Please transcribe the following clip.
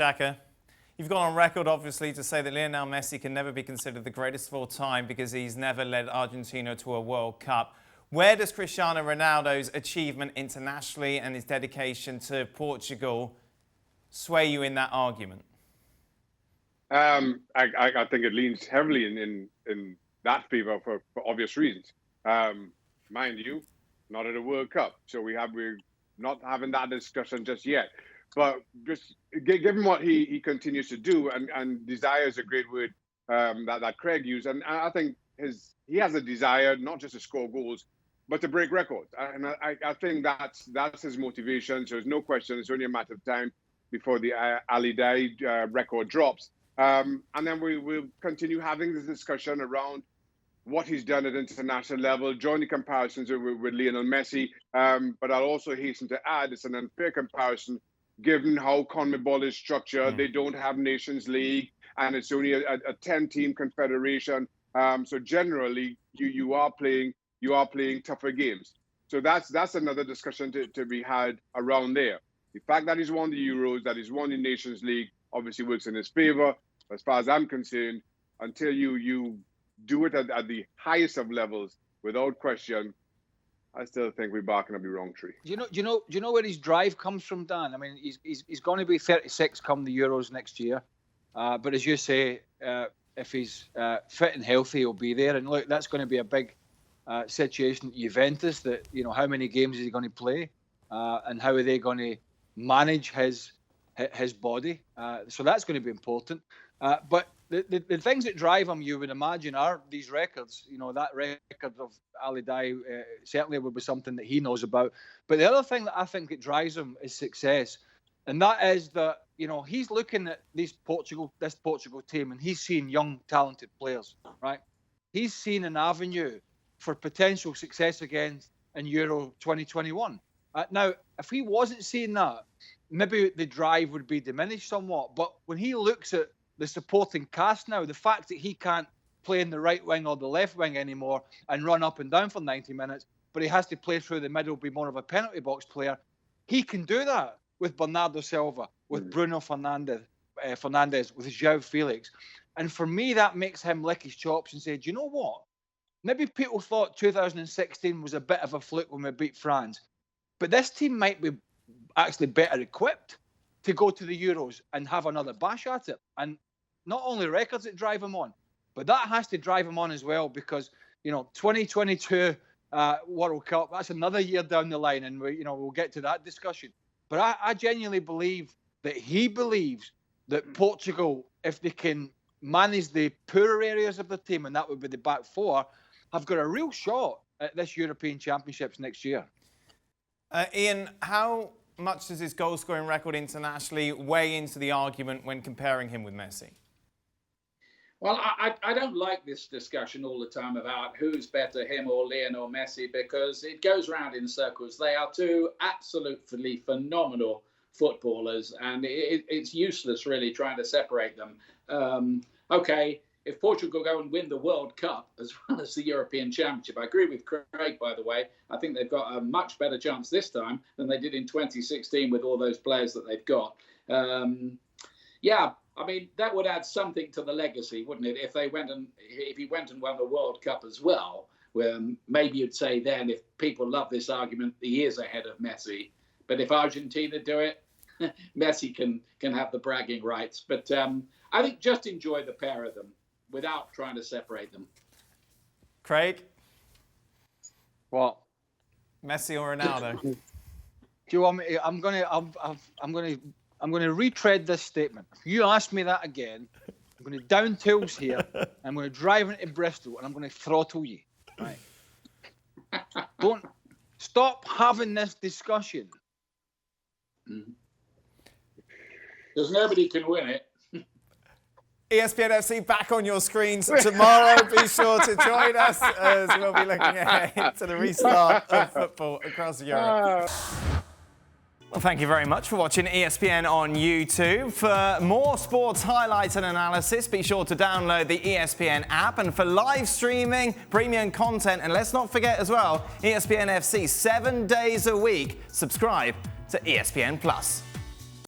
Shaka, you've gone on record, obviously, to say that Lionel Messi can never be considered the greatest of all time because he's never led Argentina to a World Cup. Where does Cristiano Ronaldo's achievement internationally and his dedication to Portugal sway you in that argument? I think it leans heavily in that favour for obvious reasons. Mind you, not at a World Cup, so we're not having that discussion just yet. But just given what he continues to do, and desire is a great word that Craig used, and I think he has a desire not just to score goals, but to break records. And I think that's his motivation. So there's no question. It's only a matter of time before the Ali Day record drops. And then we'll continue having this discussion around what he's done at international level, join the comparisons with Lionel Messi. But I'll also hasten to add it's an unfair comparison given how CONMEBOL is structured. They don't have Nations League, and it's only a 10-team confederation. So generally, you are playing tougher games. So that's another discussion to be had around there. The fact that he's won the Euros, that he's won the Nations League, obviously works in his favour. As far as I'm concerned, until you do it at the highest of levels, without question, I still think we're barking up the wrong tree. Do you know where his drive comes from, Dan? I mean, he's going to be 36 come the Euros next year. But as you say, if he's fit and healthy, he'll be there. And look, that's going to be a big situation at Juventus. That how many games is he going to play, and how are they going to manage his body? So that's going to be important. But the things that drive him, you would imagine, are these records. That record of Ali Day certainly would be something that he knows about. But the other thing that I think that drives him is success. And that is that, he's looking at this Portugal team, and he's seeing young, talented players, right? He's seen an avenue for potential success again in Euro 2021. Now, if he wasn't seeing that, maybe the drive would be diminished somewhat. But when he looks at the supporting cast now, the fact that he can't play in the right wing or the left wing anymore and run up and down for 90 minutes, but he has to play through the middle, be more of a penalty box player, he can do that with Bernardo Silva, with Bruno Fernandes, with João Felix. And for me, that makes him lick his chops and say, do you know what? Maybe people thought 2016 was a bit of a fluke when we beat France, but this team might be actually better equipped to go to the Euros and have another bash at it. And not only records that drive him on, but that has to drive him on as well, because 2022 World Cup, that's another year down the line, and we'll get to that discussion. But I genuinely believe that he believes that Portugal, if they can manage the poorer areas of the team, and that would be the back four, have got a real shot at this European Championships next year. Ian, how much does his goal-scoring record internationally weigh into the argument when comparing him with Messi? Well, I don't like this discussion all the time about who's better, him or Lionel Messi, because it goes round in circles. They are two absolutely phenomenal footballers, and it's useless really trying to separate them. Okay, if Portugal go and win the World Cup as well as the European Championship, I agree with Craig, by the way. I think they've got a much better chance this time than they did in 2016 with all those players that they've got. Yeah, I mean, that would add something to the legacy, wouldn't it? If he went and won the World Cup as well, maybe you'd say then, if people love this argument, he is ahead of Messi. But if Argentina do it, Messi can have the bragging rights. But I think just enjoy the pair of them without trying to separate them. Craig? What? Messi or Ronaldo? Do you want me? I'm going to retread this statement. If you ask me that again, I'm going to down tools here. I'm going to drive into Bristol and I'm going to throttle you. Right? Don't stop having this discussion. Because nobody can win it. ESPN FC back on your screens tomorrow. Be sure to join us as we'll be looking ahead to the restart of football across Europe. Well, thank you very much for watching ESPN on YouTube. For more sports highlights and analysis, be sure to download the ESPN app. And for live streaming, premium content, and let's not forget as well, ESPN FC 7 days a week. Subscribe to ESPN+.